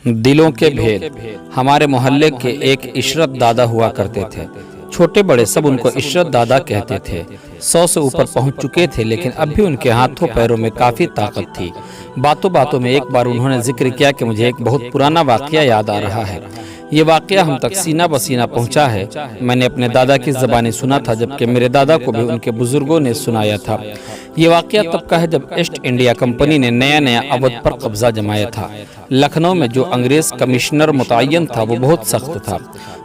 دلوں کے بھید۔ ہمارے محلے کے ایک عشرت دادا ہوا کرتے تھے۔ چھوٹے بڑے سب ان کو عشرت دادا کہتے تھے۔ 100 سے اوپر پہنچ چکے تھے، لیکن اب بھی ان کے ہاتھوں پیروں میں کافی طاقت تھی۔ باتوں باتوں میں ایک بار انہوں نے ذکر کیا کہ مجھے ایک بہت پرانا واقعہ یاد آ رہا ہے۔ یہ واقعہ ہم تک سینہ بسینہ پہنچا ہے۔ میں نے اپنے دادا کی زبانی سنا تھا، جبکہ میرے دادا کو بھی ان کے بزرگوں نے سنایا تھا۔ یہ واقعہ تب کا ہے جب ایسٹ انڈیا کمپنی نے نیا اودھ پر قبضہ جمایا تھا۔ لکھنؤ میں جو انگریز کمشنر متعین تھا وہ بہت سخت تھا۔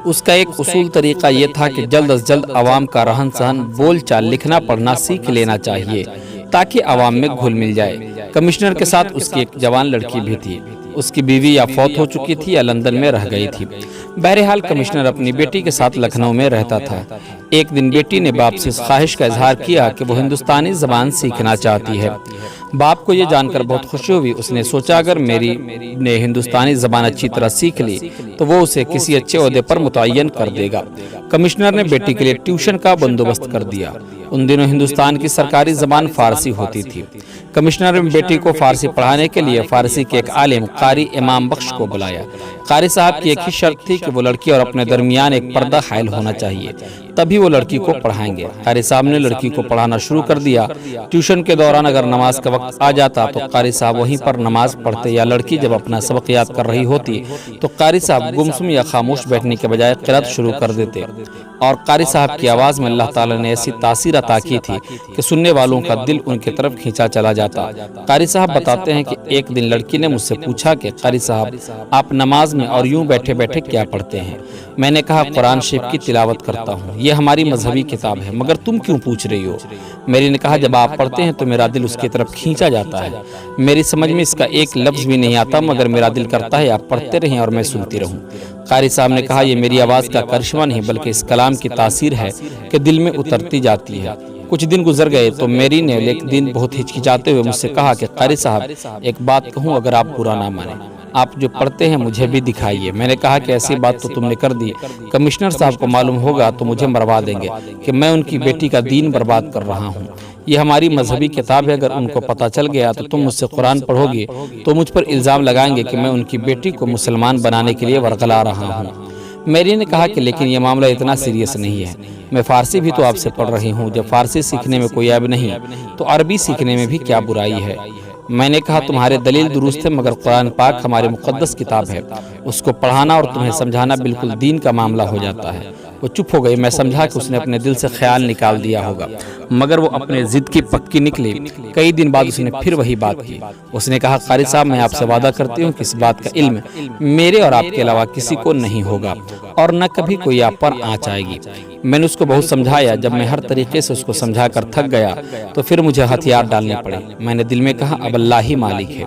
اس کا ایک اصول طریقہ یہ تھا کہ جلد از جلد عوام کا رہن سہن، بول چال، لکھنا پڑھنا سیکھ لینا چاہیے تاکہ عوام میں گھل مل جائے۔ کمشنر کے ساتھ اس کی ایک جوان لڑکی بھی تھی۔ اس کی بیوی یا فوت ہو چکی تھی یا لندن میں رہ گئی تھی۔ بہرحال کمشنر اپنی بیٹی کے ساتھ لکھنؤ میں رہتا تھا۔ ایک دن بیٹی نے باپ سے اس خواہش کا اظہار کیا کہ وہ ہندوستانی زبان سیکھنا چاہتی ہے۔ باپ کو یہ جان کر بہت خوشی ہوئی۔ اس نے سوچا اگر میری نے ہندوستانی زبان اچھی طرح سیکھ لی تو وہ اسے کسی اچھے عہدے پر متعین کر دے گا۔ کمشنر نے بیٹی کے لیے ٹیوشن کا بندوبست کر دیا۔ ان دنوں ہندوستان کی سرکاری زبان فارسی ہوتی تھی۔ کمشنر نے بیٹی کو فارسی پڑھانے کے لیے فارسی کے ایک عالم قاری امام بخش کو بلایا۔ قاری صاحب کی ایک ہی شرط تھی کہ وہ لڑکی اور اپنے درمیان ایک پردہ حائل ہونا چاہیے، تبھی وہ لڑکی کو پڑھائیں گے۔ قاری صاحب نے لڑکی کو پڑھانا شروع کر دیا۔ ٹیوشن کے دوران اگر نماز کا وقت آ جاتا تو قاری صاحب وہیں پر نماز پڑھتے، یا لڑکی جب اپنا سبق یاد کر رہی ہوتی تو قاری صاحب گمسم یا خاموش بیٹھنے کے بجائے قرأت شروع کر دیتے، اور قاری صاحب کی آواز میں اللہ تعالی نے ایسی تاثیر عطا کی تھی کہ سننے والوں کا دل ان کی طرف کھینچا چلا جاتا۔ قاری صاحب بتاتے ہیں کہ ایک دن لڑکی نے مجھ سے پوچھا کہ قاری صاحب آپ نماز میں اور یوں بیٹھے بیٹھے کیا پڑھتے ہیں؟ میں نے کہا قرآن شریف کی تلاوت کرتا ہوں، یہ ہماری مذہبی کتاب ہے، مگر تم کیوں پوچھ رہی ہو؟ میری نے کہا جب آپ پڑھتے ہیں تو میرا دل اس کی طرف کھینچا جاتا ہے۔ میری سمجھ میں اس کا ایک لفظ بھی نہیں آتا، مگر میرا دل کرتا ہے آپ پڑھتے رہیں اور میں سنتی رہوں۔ قاری صاحب نے کہا یہ میری آواز کا کرشمہ نہیں بلکہ اس کلام کی تاثیر ہے کہ دل میں اترتی جاتی ہے۔ کچھ دن گزر گئے تو میری نے ایک دن بہت ہچکچاتے ہوئے مجھ سے کہا کہ قاری صاحب ایک بات کہوں اگر آپ برا نہ مانیں، آپ جو پڑھتے ہیں مجھے بھی دکھائیے۔ میں نے کہا کہ ایسی بات تو تم نے کر دی، کمشنر صاحب کو معلوم ہوگا تو مجھے مروا دیں گے کہ میں ان کی بیٹی کا دین برباد کر رہا ہوں۔ یہ ہماری مذہبی کتاب ہے، اگر ان کو پتہ چل گیا تو تم مجھ سے قرآن پڑھو گے تو مجھ پر الزام لگائیں گے کہ میں ان کی بیٹی کو مسلمان بنانے کے لیے ورغلا رہا ہوں۔ میری نے کہا کہ لیکن یہ معاملہ اتنا سیریس نہیں ہے، میں فارسی بھی تو آپ سے پڑھ رہی ہوں، جب فارسی سیکھنے میں کوئی عیب نہیں تو عربی سیکھنے میں بھی کیا برائی ہے؟ میں نے کہا تمہارے دلیل درست ہے، مگر قرآن پاک ہماری مقدس کتاب ہے، اس کو پڑھانا اور تمہیں سمجھانا بالکل دین کا معاملہ ہو جاتا ہے۔ وہ چپ ہو گئی۔ میں سمجھا کہ اس نے اپنے دل سے خیال نکال دیا ہوگا، مگر وہ اپنے ضد کی پکی نکلی۔ کئی دن بعد اس نے پھر وہی بات کی۔ اس نے کہا قاری صاحب میں آپ سے وعدہ کرتی ہوں کہ اس بات کا علم میرے اور آپ کے علاوہ کسی کو نہیں ہوگا اور نہ کبھی کوئی آپ پر آنچ آئے گی۔ میں نے اس کو بہت سمجھایا۔ جب میں ہر طریقے سے اس کو سمجھا کر تھک گیا تو پھر مجھے ہتھیار ڈالنے پڑے۔ میں نے دل میں کہا اب اللہ ہی مالک ہے،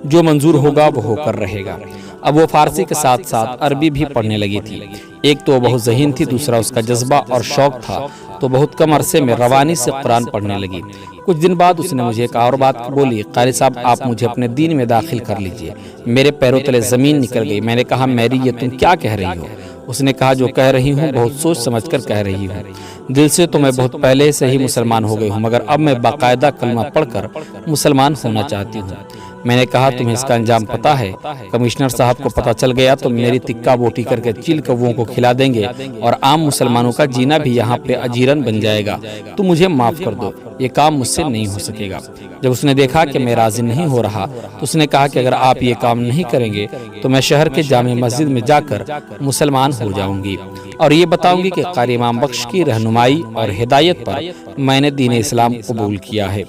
جو منظور ہوگا وہ ہو کر رہے گا۔ اب وہ فارسی کے ساتھ ساتھ عربی بھی پڑھنے لگی تھی۔ ایک تو وہ بہت ذہین تھی، دوسرا اس کا جذبہ اور شوق تھا، تو بہت کم عرصے میں روانی سے قرآن پڑھنے لگی۔ کچھ دن بعد اس نے مجھے ایک اور بات بولی، قاری صاحب آپ مجھے اپنے دین میں داخل کر لیجئے۔ میرے پیروں تلے زمین نکل گئی۔ میں نے کہا میری یہ تم کیا کہہ رہی ہو؟ اس نے کہا جو کہہ رہی ہوں بہت سوچ سمجھ کر کہہ رہی ہوں۔ دل سے تو میں بہت پہلے سے ہی مسلمان ہو گئی ہوں، مگر اب میں باقاعدہ کلمہ پڑھ کر مسلمان ہونا چاہتی ہوں۔ میں نے کہا تمہیں اس کا انجام پتہ ہے؟ کمشنر صاحب کو پتہ چل گیا تو میری تکہ بوٹی کر کے چیل کووں کو کھلا دیں گے اور عام مسلمانوں کا جینا بھی یہاں پہ اجیرن بن جائے گا۔ تو مجھے معاف کر دو، یہ کام مجھ سے نہیں ہو سکے گا۔ جب اس نے دیکھا کہ میں راضی نہیں ہو رہا تو اس نے کہا کہ اگر آپ یہ کام نہیں کریں گے تو میں شہر کے جامع مسجد میں جا کر مسلمان ہو جاؤں گی اور یہ بتاؤں گی کہ قاری امام بخش کی رہنمائی اور ہدایت پر میں نے دین اسلام قبول کیا ہے۔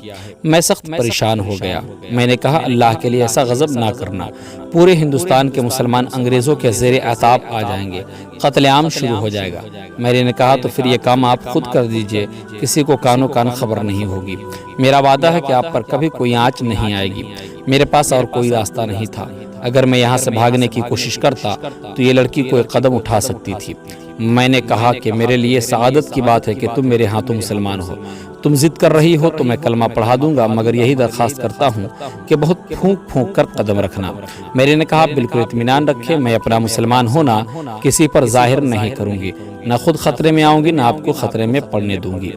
میں سخت پریشان ہو گیا۔ میں نے کہا اللہ کے لیے ایسا غضب نہ کرنا، پورے ہندوستان کے مسلمان انگریزوں کے زیر عتاب آ جائیں گے، قتل عام شروع ہو جائے گا۔ میری نے کہا تو پھر یہ کام آپ خود کر دیجئے، کسی کو کانوں کان خبر نہیں ہوگی۔ میرا وعدہ ہے کہ آپ پر کبھی کوئی آنچ نہیں آئے گی۔ میرے پاس اور کوئی راستہ نہیں تھا۔ اگر میں یہاں سے بھاگنے کی کوشش کرتا تو یہ لڑکی کوئی قدم اٹھا سکتی تھی۔ میں نے کہا کہ میرے لیے سعادت کی بات ہے کہ تم میرے ہاتھوں مسلمان ہو۔ تم ضد کر رہی ہو تو میں کلمہ پڑھا دوں گا، مگر یہی درخواست کرتا ہوں کہ بہت پھونک پھونک کر قدم رکھنا۔ میری نے کہا بالکل اطمینان رکھے، میں اپنا مسلمان ہونا کسی پر ظاہر نہیں کروں گی، نہ خود خطرے میں آؤں گی نہ آپ کو خطرے میں پڑنے دوں گی۔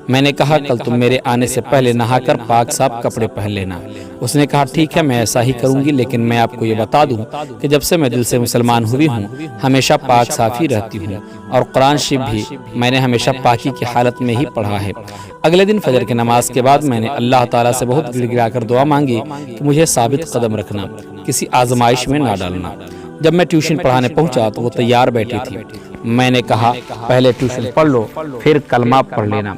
میں نے کہا کل تم میرے آنے سے پہلے نہا کر پاک صاف کپڑے پہن لینا۔ اس نے کہا ٹھیک ہے میں ایسا ہی کروں گی، لیکن میں آپ کو یہ بتا دوں کہ جب سے میں دل سے مسلمان ہوئی ہوں ہمیشہ پاک صاف ہی رہتی ہوں، اور قرآن شریف بھی میں نے ہمیشہ پاکی کی حالت میں ہی پڑھا ہے۔ اگلے دن فجر کی نماز کے بعد میں نے اللہ تعالیٰ سے بہت گڑ گڑا کر دعا مانگی کہ مجھے ثابت قدم رکھنا، کسی آزمائش میں نہ ڈالنا۔ جب میں ٹیوشن پڑھانے پہنچا تو وہ تیار بیٹھی تھی۔ میں نے کہا پہلے ٹیوشن پڑھ لو پھر کلمہ پڑھ لینا۔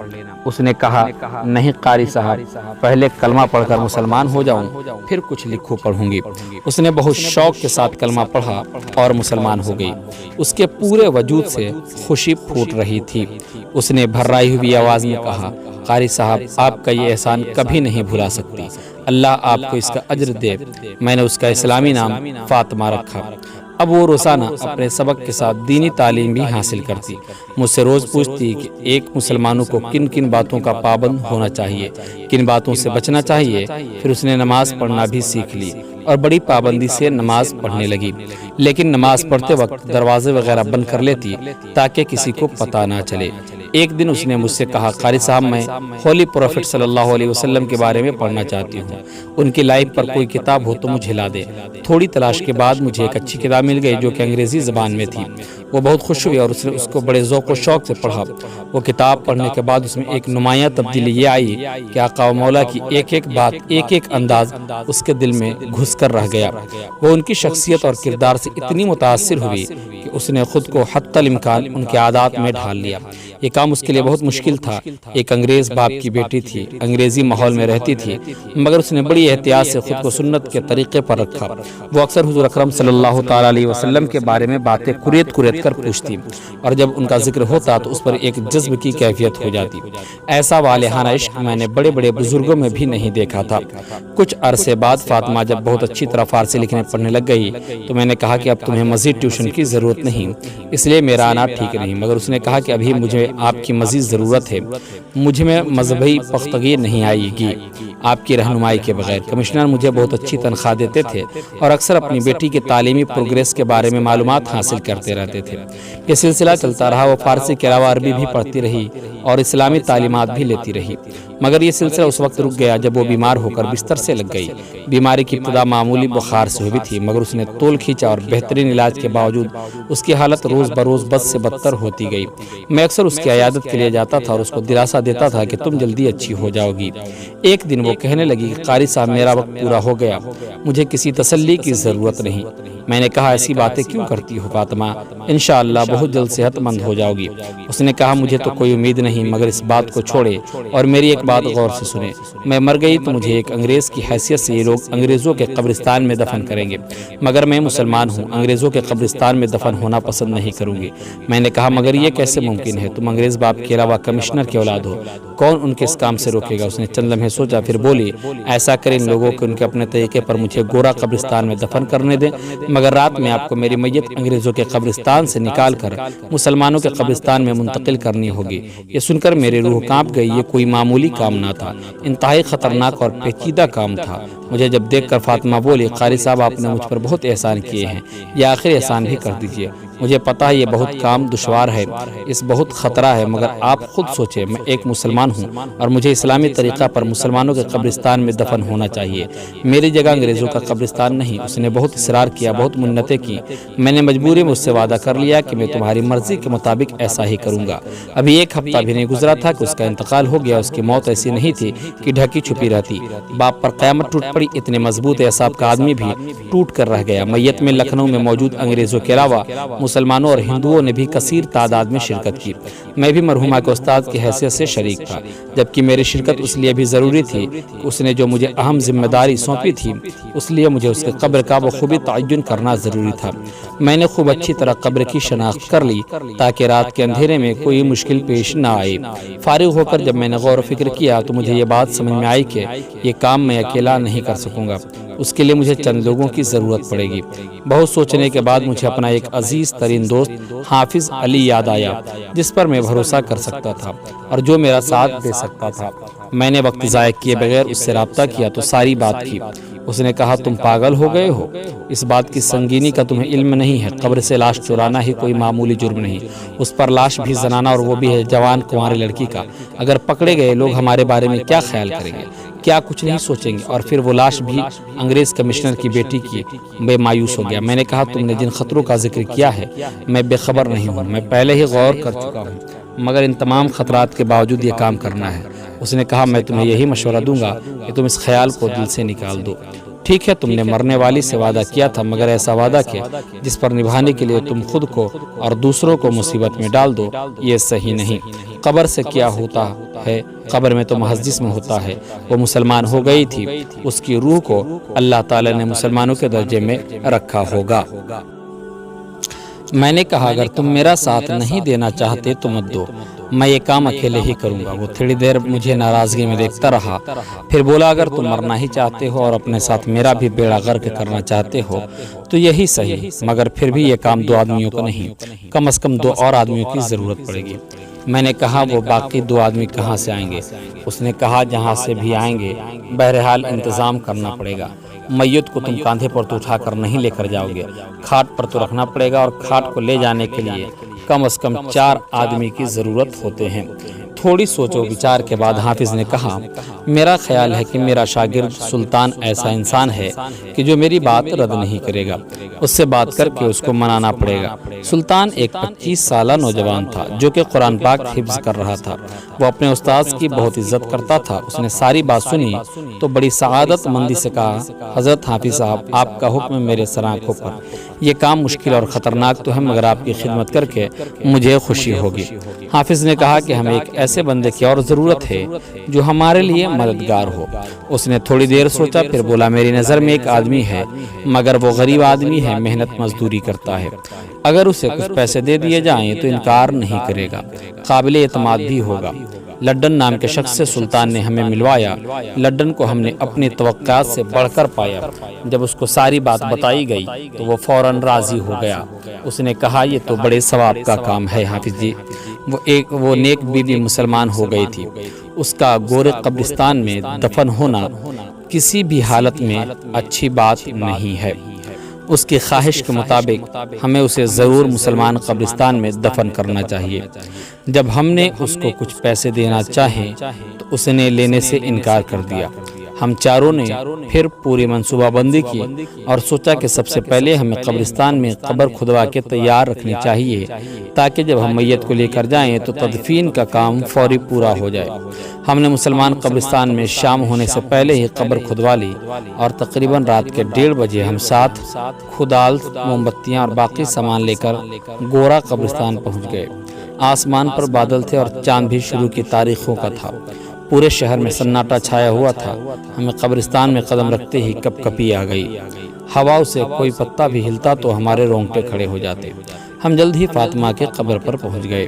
اس نے کہا نہیں قاری صاحب، پہلے کلمہ پڑھ کر مسلمان ہو جاؤں پھر کچھ لکھو پڑھوں گی۔ اس نے بہت شوق کے ساتھ کلمہ پڑھا اور مسلمان ہو گئی۔ اس کے پورے وجود سے خوشی پھوٹ رہی تھی۔ اس نے بھرائی ہوئی آواز میں کہا قاری صاحب آپ کا یہ احسان کبھی نہیں بھلا سکتی، اللہ آپ کو اس کا اجر دے۔ میں نے اس کا اسلامی نام فاطمہ رکھا۔ اب وہ روزانہ اپنے سبق کے ساتھ دینی تعلیم بھی حاصل کرتی۔ مجھ سے روز پوچھتی کہ ایک مسلمانوں کو کن کن باتوں کا پابند ہونا چاہیے، کن باتوں سے بچنا چاہیے۔ پھر اس نے نماز پڑھنا بھی سیکھ لی اور بڑی پابندی سے نماز پڑھنے لگی، لیکن نماز پڑھتے وقت دروازے وغیرہ بند کر لیتی تاکہ کسی کو پتہ نہ چلے۔ ایک دن اس نے مجھ سے کہا قاری صاحب میں ہولی پروفٹ صلی اللہ علیہ وسلم کے بارے میں پڑھنا چاہتی ہوں، ان کی لائف پر کوئی کتاب ہو تو مجھے لا دے۔ تھوڑی تلاش کے بعد مجھے ایک اچھی کتاب مل گئی جو کہ انگریزی زبان میں تھی۔ وہ بہت خوش ہوئی اور اس نے اس کو بڑے ذوق و شوق سے پڑھا۔ وہ کتاب پڑھنے کے بعد اس میں ایک نمایاں تبدیلی یہ آئی کہ آقا و مولا کی ایک ایک بات، ایک ایک انداز اس کے دل میں گھس کر رہ گیا۔ وہ ان کی شخصیت اور کردار سے اتنی متاثر ہوئی کہ اس نے خود کو حتی الامکان ان کے عادات میں ڈھال لیا۔ یہ کام اس کے لیے بہت مشکل تھا۔ ایک انگریز باپ کی بیٹی تھی، انگریزی ماحول میں رہتی تھی، مگر اس نے بڑی احتیاط سے خود کو سنت کے طریقے پر رکھا۔ وہ اکثر حضور اکرم صلی اللہ تعالی علیہ وسلم کے بارے میں باتیں قریت قریت کر پوچھتی، اور جب ان کا ذکر ہوتا تو اس پر ایک جذب کی کیفیت ہو جاتی۔ ایسا والہانہ عشق میں نے بڑے بڑے بزرگوں میں بھی نہیں دیکھا تھا۔ کچھ عرصے بعد فاطمہ جب بہت اچھی طرح فارسی لکھنے پڑھنے لگ گئی تو میں نے کہا کہ اب تمہیں مزید ٹیوشن کی ضرورت نہیں، اس لیے میرا آنا ٹھیک نہیں، مگر اس نے کہا کہ ابھی مجھے آپ کی مزید ضرورت ہے، مجھ میں مذہبی پختگی نہیں آئے گی آپ کی رہنمائی کے بغیر۔ کمشنر مجھے بہت اچھی تنخواہ دیتے تھے اور اکثر اپنی بیٹی کی تعلیمی پروگریس کے بارے میں معلومات حاصل کرتے رہتے تھے۔ یہ سلسلہ چلتا رہا۔ وہ فارسی کے علاوہ عربی بھی پڑھتی رہی اور اسلامی تعلیمات بھی لیتی رہی، مگر یہ سلسلہ اس وقت رک گیا جب وہ بیمار ہو کر بستر سے لگ گئی۔ بیماری کی ابتدا معمولی بخار سے ہوئی تھی، مگر اس نے تول کھینچا اور بہترین علاج کے باوجود اس کی حالت روز بروز بد سے بدتر ہوتی گئی۔ میں اکثر اس کی عیادت کے لیے جاتا تھا اور اس کو دلاسا دیتا تھا کہ تم جلدی اچھی ہو جاؤ گی۔ ایک دن وہ کہنے لگی کہ قاری صاحب میرا وقت پورا ہو گیا، مجھے کسی تسلی کی ضرورت نہیں۔ میں نے کہا ایسی باتیں کیوں کرتی ہو فاطمہ، انشاءاللہ بہت جلد صحت مند ہو جاؤ گی۔ اس نے کہا مجھے تو کوئی امید نہیں، مگر اس بات کو چھوڑے اور میری ایک بات غور سے سنے۔ میں مر گئی تو مجھے ایک انگریز کی حیثیت سے یہ لوگ انگریزوں کے قبرستان میں دفن کریں گے، مگر میں مسلمان ہوں، انگریزوں کے قبرستان میں دفن ہونا پسند نہیں کروں گی۔ میں نے کہا مگر یہ کیسے ممکن ہے، تم انگریز باپ کے علاوہ کمشنر کے اولاد ہو، کون ان کے اس کام سے روکے گا؟ اس نے چند لمحے سوچا پھر بولی ایسا کریں ان لوگوں کو ان کے اپنے طریقے پر مجھے گورا قبرستان میں دفن کرنے دیں، مگر رات میں آپ کو میری میت انگریزوں کے قبرستان سے نکال کر مسلمانوں کے قبرستان میں منتقل کرنی ہوگی۔ یہ سن کر میری روح کانپ گئی۔ یہ کوئی معمولی کام نہ تھا، انتہائی خطرناک اور پیچیدہ کام تھا۔ مجھے جب دیکھ کر فاطمہ بولی قاری صاحب آپ نے مجھ پر بہت احسان کیے ہیں، یہ آخری احسان بھی کر دیجیے۔ مجھے پتا ہے یہ بہت کام دشوار ہے، اس بہت خطرہ ہے، مگر آپ خود سوچیں میں ایک مسلمان ہوں اور مجھے اسلامی طریقہ پر مسلمانوں کے قبرستان میں دفن ہونا چاہیے، میری جگہ انگریزوں کا قبرستان نہیں۔ اس نے بہت اصرار کیا، بہت منتیں کی۔ میں نے مجبوری میں اس سے وعدہ کر لیا کہ میں تمہاری مرضی کے مطابق ایسا ہی کروں گا۔ ابھی ایک ہفتہ بھی نہیں گزرا تھا کہ اس کا انتقال ہو گیا۔ اس کی موت ایسی نہیں تھی کہ ڈھکی چھپی رہتی، باپ پر قیامت ٹوٹ پڑی۔ اتنے مضبوط اعصاب کا آدمی بھی ٹوٹ کر رہ گیا۔ میت میں لکھنؤ میں موجود انگریزوں کے علاوہ مسلمانوں اور ہندوؤں نے بھی کثیر تعداد میں شرکت کی۔ میں بھی مرحومہ کے استاد کی حیثیت سے شریک تھا، جبکہ میری شرکت اس لیے بھی ضروری تھی کہ اس نے جو مجھے اہم ذمہ داری سونپی تھی، اس لیے مجھے اس کے قبر کا بخوبی تعین کرنا ضروری تھا۔ میں نے خوب اچھی طرح قبر کی شناخت کر لی تاکہ رات کے اندھیرے میں کوئی مشکل پیش نہ آئے۔ فارغ ہو کر جب میں نے غور و فکر کیا تو مجھے یہ بات سمجھ میں آئی کہ یہ کام میں اکیلا نہیں کر سکوں گا، اس کے لیے مجھے چند لوگوں کی ضرورت پڑے گی۔ بہت سوچنے کے بعد مجھے اپنا ایک عزیز ترین دوست حافظ علی یاد آیا، جس پر میں بھروسہ کر سکتا تھا اور جو میرا ساتھ دے سکتا تھا۔ میں نے وقت ضائع کیے بغیر اس سے رابطہ کیا تو ساری بات کی۔ اس نے کہا تم پاگل ہو گئے ہو، اس بات کی سنگینی کا تمہیں علم نہیں ہے۔ قبر سے لاش چرانا ہی کوئی معمولی جرم نہیں، اس پر لاش بھی زنانہ اور وہ بھی ہے جوان کنواری لڑکی کا۔ اگر پکڑے گئے لوگ ہمارے بارے میں کیا خیال کریں گے، کیا کچھ نہیں سوچیں گے؟ اور پھر وہ لاش بھی انگریز کمشنر کی بیٹی کی۔ بے مایوس ہو گیا۔ میں نے کہا تم نے جن خطروں کا ذکر کیا ہے میں بے خبر نہیں ہوں، میں پہلے ہی غور کر چکا ہوں، مگر ان تمام خطرات کے باوجود یہ کام کرنا ہے۔ اس نے کہا میں تمہیں یہی مشورہ دوں گا کہ تم اس خیال کو دل سے نکال دو۔ ٹھیک ہے تم نے مرنے والی سے وعدہ کیا تھا، مگر ایسا وعدہ کہ جس پر نبھانے کے لیے تم خود کو اور دوسروں کو مصیبت میں ڈال دو، یہ صحیح نہیں۔ قبر سے کیا ہوتا ہے؟ قبر میں تو محض جسم ہوتا ہے۔ وہ مسلمان ہو گئی تھی، اس کی روح کو اللہ تعالی نے مسلمانوں کے درجے میں رکھا ہوگا۔ میں نے کہا اگر تم میرا ساتھ نہیں دینا چاہتے تو مت دو، میں یہ کام اکیلے ہی کروں گا۔ وہ تھوڑی دیر مجھے ناراضگی میں دیکھتا رہا، پھر بولا اگر تم مرنا ہی چاہتے ہو اور اپنے ساتھ میرا بھی بیڑا غرق کرنا چاہتے ہو تو یہی صحیح، مگر پھر بھی یہ کام 2 آدمیوں کو نہیں، کم از کم 2 اور آدمیوں کی ضرورت پڑے گی۔ میں نے کہا وہ باقی 2 آدمی کہاں سے آئیں گے؟ اس نے کہا جہاں سے بھی آئیں گے، بہرحال انتظام کرنا پڑے گا۔ میت کو تم کاندھے پر تو اٹھا کر نہیں لے کر جاؤ گے، کھاٹ پر تو رکھنا پڑے گا، اور کھاٹ کو لے جانے کے لیے کم از کم 4 آدمی کی ضرورت ہوتے ہیں۔ تھوڑی سوچ و بچار کے بعد حافظ نے کہا میرا خیال ہے کہ میرا شاگرد سلطان ایسا انسان ہے کہ جو میری بات رد نہیں کرے گا، اس سے بات کر کے اس کو منانا پڑے گا۔ سلطان ایک 25 سالہ نوجوان تھا جو کہ قرآن پاک حفظ کر رہا تھا۔ وہ اپنے استاذ کی بہت عزت کرتا تھا۔ اس نے ساری بات سنی تو بڑی سعادت مندی سے کہا حضرت حافظ صاحب، آپ کا حکم میرے سر آنکھوں پر۔ یہ کام مشکل اور خطرناک تو ہے، مگر آپ کی خدمت کر کے مجھے خوشی ہوگی۔ حافظ نے کہا کہ ہمیں ایک ایسے بندے کی اور ضرورت ہے جو ہمارے لیے مددگار ہو۔ اس نے تھوڑی دیر سوچا، پھر بولا میری نظر میں ایک آدمی ہے، مگر وہ غریب آدمی ہے، محنت مزدوری کرتا ہے۔ اگر اسے کچھ پیسے دے دیے جائیں تو انکار نہیں کرے گا، قابل اعتماد بھی ہوگا۔ لڈن نام کے شخص سے سلطان نے ہمیں ملوایا۔ لڈن کو ہم نے اپنی توقعات سے بڑھ کر پایا۔ جب اس کو ساری بات بتائی گئی تو وہ فوراً راضی ہو گیا۔ اس نے کہا یہ تو بڑے ثواب کا کام ہے حافظ جی۔ وہ نیک بیوی مسلمان ہو گئی تھی۔ اس کا گورے قبرستان میں دفن ہونا کسی بھی حالت میں اچھی بات نہیں ہے۔ اس کی خواہش کے مطابق ہمیں اسے ضرور مسلمان قبرستان میں دفن کرنا چاہیے۔ جب ہم نے اس کو کچھ پیسے دینا چاہے تو اس نے لینے سے انکار کر دیا۔ ہم چاروں نے پھر پوری منصوبہ بندی کی اور سوچا کہ سب سے پہلے ہمیں قبرستان میں قبر کھدوا کے تیار رکھنی چاہیے تاکہ جب ہم میت کو لے کر جائیں تو تدفین کا کام فوری پورا ہو جائے۔ ہم نے مسلمان قبرستان میں شام ہونے سے پہلے ہی قبر کھدوا لی اور تقریباً رات کے 1:30 بجے ہم 7 کھدال، موم بتیاں اور باقی سامان لے کر گورا قبرستان پہنچ گئے۔ آسمان پر بادل تھے اور چاند بھی شروع کی تاریخوں کا تھا۔ پورے شہر میں سناٹا چھایا ہوا تھا۔ ہمیں قبرستان میں قدم رکھتے ہی کپ کپی آ گئی۔ ہوا سے کوئی پتا بھی ہلتا تو ہمارے رونگٹے کھڑے ہو جاتے۔ ہم جلد ہی فاطمہ کے قبر پر پہنچ گئے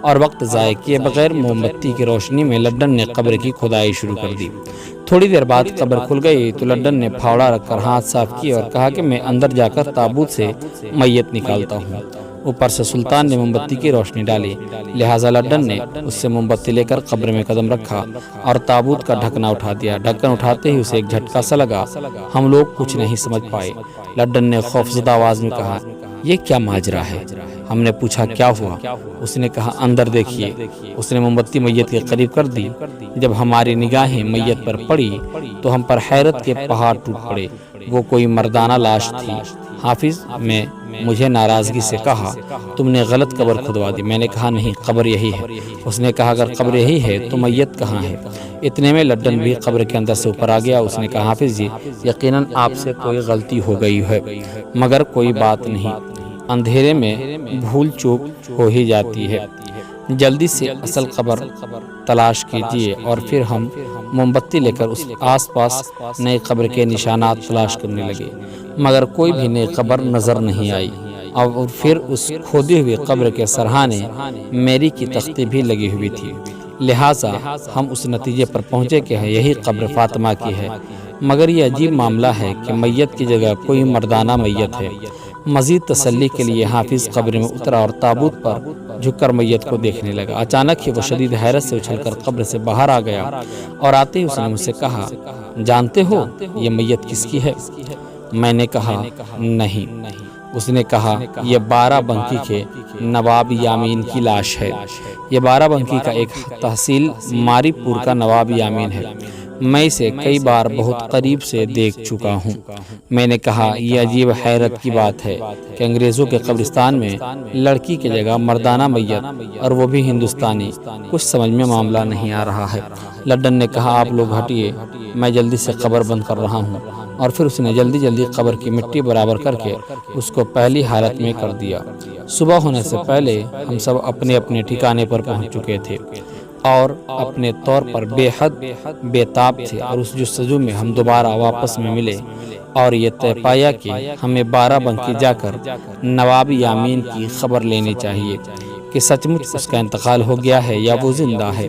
اور وقت ضائع کیے بغیر موم بتی کی روشنی میں لڈن نے قبر کی کھدائی شروع کر دی۔ تھوڑی دیر بعد قبر کھل گئی تو لڈن نے پھاوڑا رکھ کر ہاتھ صاف کیے اور کہا کہ میں اندر جا کر تابوت سے میت نکالتا ہوں۔ اوپر سے سلطان نے موم بتی کی روشنی ڈالی، لہٰذا لڈن نے اس سے موم بتی لے کر قبر میں قدم رکھا اور تابوت کا ڈھکنا اٹھا دیا۔ ڈھکن اٹھاتے ہی اسے ایک جھٹکا سا لگا۔ ہم لوگ کچھ نہیں سمجھ پائے۔ لڈن نے خوفزدہ آواز میں کہا یہ کیا ماجرا ہے؟ ہم نے پوچھا کیا ہوا؟ اس نے کہا اندر دیکھیے۔ اس نے موم بتی میت کے قریب کر دی۔ جب ہماری نگاہیں میت پر پڑی تو ہم پر حیرت کے پہاڑ ٹوٹ پڑے۔ وہ کوئی مردانہ لاش تھی۔ حافظ میں مجھے ناراضگی سے کہا تم نے غلط قبر کھدوا دی۔ میں نے کہا نہیں، قبر یہی ہے۔ اس نے کہا اگر قبر یہی ہے تو میت کہاں ہے؟ اتنے میں لڈن بھی قبر کے اندر سے اوپر آ گیا۔ اس نے کہا حافظ جی یقیناً آپ سے کوئی غلطی ہو گئی ہے، مگر کوئی بات نہیں، اندھیرے میں بھول چوک ہو ہی جاتی ہے۔ جلدی سے اصل قبر تلاش کیجیے۔ اور پھر ہم موم بتی لے کر اس آس پاس نئی قبر کے نشانات تلاش کرنے لگے، مگر کوئی بھی نئی قبر نظر نہیں آئی۔ اور پھر اس کھودی ہوئی قبر کے سرہانے میری کی تختی بھی لگی ہوئی تھی۔ لہٰذا ہم اس نتیجے پر پہنچے کہ یہی قبر فاطمہ کی ہے۔ مگر یہ عجیب معاملہ ہے کہ میت کی جگہ کوئی مردانہ میت ہے۔ مزید تسلی کے لیے حافظ قبر میں اترا اور تابوت پر جھک کر میت کو دیکھنے لگا۔ اچانک ہی وہ شدید حیرت سے اچھل کر قبر سے باہر آ گیا اور آتے ہی اس نے مجھ سے کہا، جانتے ہو یہ میت کس کی ہے؟ میں نے کہا نہیں۔ اس نے کہا، یہ بارہ بنکی کے نواب یامین کی لاش ہے۔ یہ بارہ بنکی کا ایک تحصیل ماری پور کا نواب یامین ہے۔ میں اسے کئی بار بہت قریب سے دیکھ چکا ہوں۔ میں نے کہا، یہ عجیب حیرت کی بات ہے کہ انگریزوں کے قبرستان میں لڑکی کی جگہ مردانہ میت، اور وہ بھی ہندوستانی۔ کچھ سمجھ میں معاملہ نہیں آ رہا ہے۔ لڈن نے کہا، آپ لوگ ہٹیے، میں جلدی سے قبر بند کر رہا ہوں۔ اور پھر اس نے جلدی قبر کی مٹی برابر کر کے اس کو پہلی حالت میں کر دیا۔ صبح ہونے سے پہلے ہم سب اپنے اپنے ٹھکانے پر پہنچ چکے تھے اور اپنے طور پر بے حد بے تاب تھے، اور اس جستجو میں ہم دوبارہ واپس میں ملے اور یہ طے پایا کہ ہمیں بارہ بنکی جا کر نواب یامین کی خبر لینی چاہیے کہ سچ مچ اس کا انتقال ہو گیا ہے یا وہ زندہ ہے۔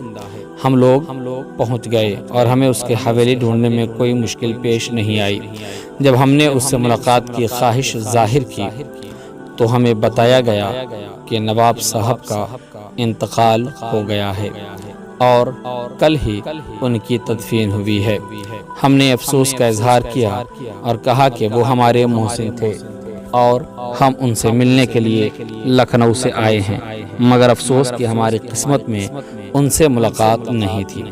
ہم لوگ پہنچ گئے اور ہمیں اس کے حویلی ڈھونڈنے میں کوئی مشکل پیش نہیں آئی۔ جب ہم نے اس سے ملاقات کی خواہش ظاہر کی تو ہمیں بتایا گیا کہ نواب صاحب کا انتقال ہو گیا ہے اور کل ہی ان کی تدفین ہوئی ہے۔ ہم نے افسوس کا اظہار کیا اور کہا کہ وہ ہمارے محسن تھے اور ہم ان سے ملنے کے لیے لکھنؤ سے آئے ہیں، مگر افسوس کہ ہماری قسمت میں ان سے ملاقات نہیں تھی۔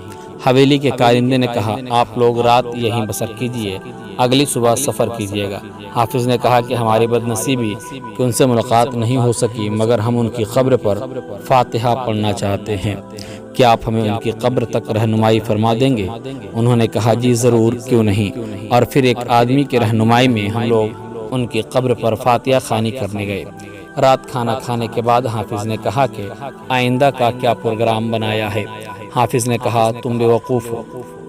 حویلی کے کارندے نے کہا، آپ لوگ رات یہیں بسر کیجئے، اگلی صبح سفر کیجئے گا۔ حافظ نے کہا کہ ہماری بدنصیبی کہ ان سے ملاقات نہیں ہو سکی، مگر ہم ان کی قبر پر فاتحہ پڑھنا چاہتے ہیں، کیا آپ ہمیں ان کی قبر تک رہنمائی فرما دیں گے؟ انہوں نے کہا، جی ضرور، کیوں نہیں۔ اور پھر ایک آدمی کی رہنمائی میں ہم لوگ ان کی قبر پر فاتحہ خوانی کرنے گئے۔ رات کھانا کھانے کے بعد حافظ نے کہا کہ آئندہ کا کیا پروگرام بنایا ہے؟ حافظ نے کہا، تم بے وقوف ہو،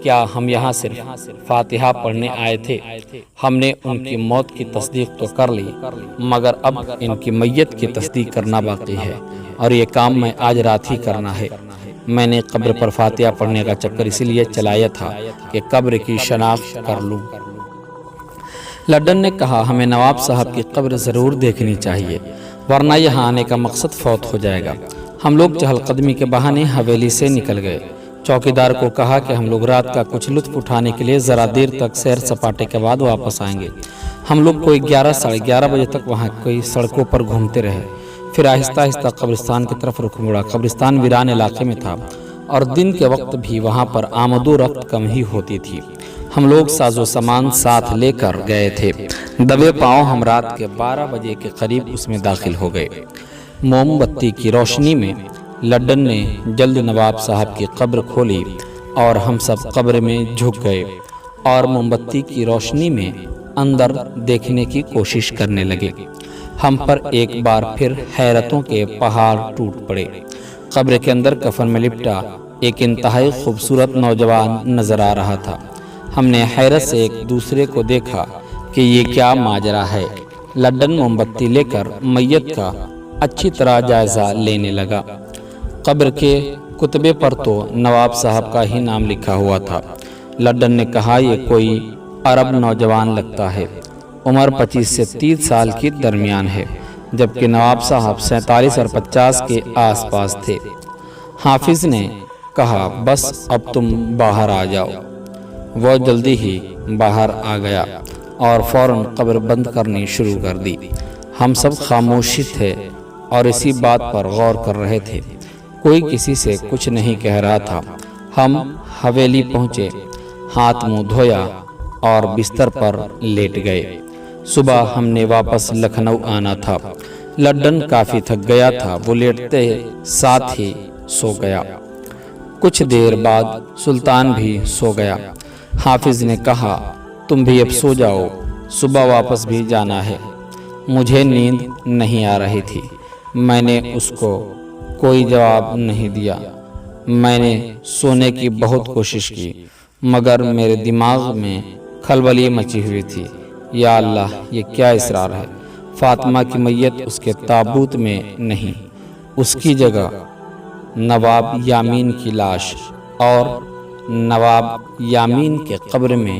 کیا ہم یہاں صرف فاتحہ پڑھنے آئے تھے؟ ہم نے ان کی موت کی تصدیق تو کر لی، مگر اب ان کی میت کی تصدیق کرنا باقی ہے، اور یہ کام میں آج رات ہی کرنا ہے۔ میں نے قبر پر فاتحہ پڑھنے کا چکر اسی لیے چلایا تھا کہ قبر کی شناخت کر لوں۔ لڈن نے کہا، ہمیں نواب صاحب کی قبر ضرور دیکھنی چاہیے، ورنہ یہاں آنے کا مقصد فوت ہو جائے گا۔ ہم لوگ چہل قدمی کے بہانے حویلی سے نکل گئے۔ چوکیدار کو کہا کہ ہم لوگ رات کا کچھ لطف اٹھانے کے لیے ذرا دیر تک سیر سپاٹے کے بعد واپس آئیں گے۔ ہم لوگ کوئی 11 بجے تک وہاں کوئی سڑکوں پر گھومتے رہے، پھر آہستہ آہستہ قبرستان کی طرف رخ موڑا۔ قبرستان ویران علاقے میں تھا اور دن کے وقت بھی وہاں پر آمد و رفت کم ہی ہوتی تھی۔ ہم لوگ ساز و سامان ساتھ لے کر گئے تھے۔ دبے پاؤں ہم رات کے 12 بجے کے قریب اس میں داخل ہو گئے۔ موم بتی کی روشنی میں لڈن نے جلد نواب صاحب کی قبر کھولی اور ہم سب قبر میں جھک گئے اور موم بتی کی روشنی میں اندر دیکھنے کی کوشش کرنے لگے۔ ہم پر ایک بار پھر حیرتوں کے پہاڑ ٹوٹ پڑے۔ قبر کے اندر کفن میں لپٹا ایک انتہائی خوبصورت نوجوان نظر آ رہا تھا۔ ہم نے حیرت سے ایک دوسرے کو دیکھا کہ یہ کیا ماجرا ہے۔ لڈن موم بتی لے کر میت کا اچھی طرح جائزہ لینے لگا۔ قبر کے کتبے پر تو نواب صاحب کا ہی نام لکھا ہوا تھا۔ لڈن نے کہا، یہ کوئی عرب نوجوان لگتا ہے، عمر 25 سے 30 سال کے درمیان ہے، جبکہ نواب صاحب 47 اور 50 کے آس پاس تھے۔ حافظ نے کہا، بس اب تم باہر آ جاؤ۔ وہ جلدی ہی باہر آ گیا اور فوراً قبر بند کرنی شروع کر دی۔ ہم سب خاموشی تھے اور اسی بات پر غور کر رہے تھے۔ کوئی کسی سے کچھ نہیں کہہ رہا تھا۔ ہم حویلی پہنچے، ہاتھ منہ دھویا اور بستر پر لیٹ گئے۔ صبح ہم نے واپس لکھنؤ آنا تھا۔ لڈن کافی تھک گیا تھا، وہ لیٹتے ساتھ ہی سو گیا۔ کچھ دیر بعد سلطان بھی سو گیا۔ حافظ نے کہا، تم بھی اب سو جاؤ، صبح واپس بھی جانا ہے۔ مجھے نیند نہیں آ رہی تھی۔ میں نے اس کو کوئی جواب نہیں دیا۔ میں نے سونے کی بہت کوشش کی، مگر میرے دماغ میں کھلبلی مچی ہوئی تھی۔ یا اللہ، یہ کیا اسرار ہے؟ فاطمہ کی میت اس کے تابوت میں نہیں، اس کی جگہ نواب یامین کی لاش، اور نواب یامین کے قبر میں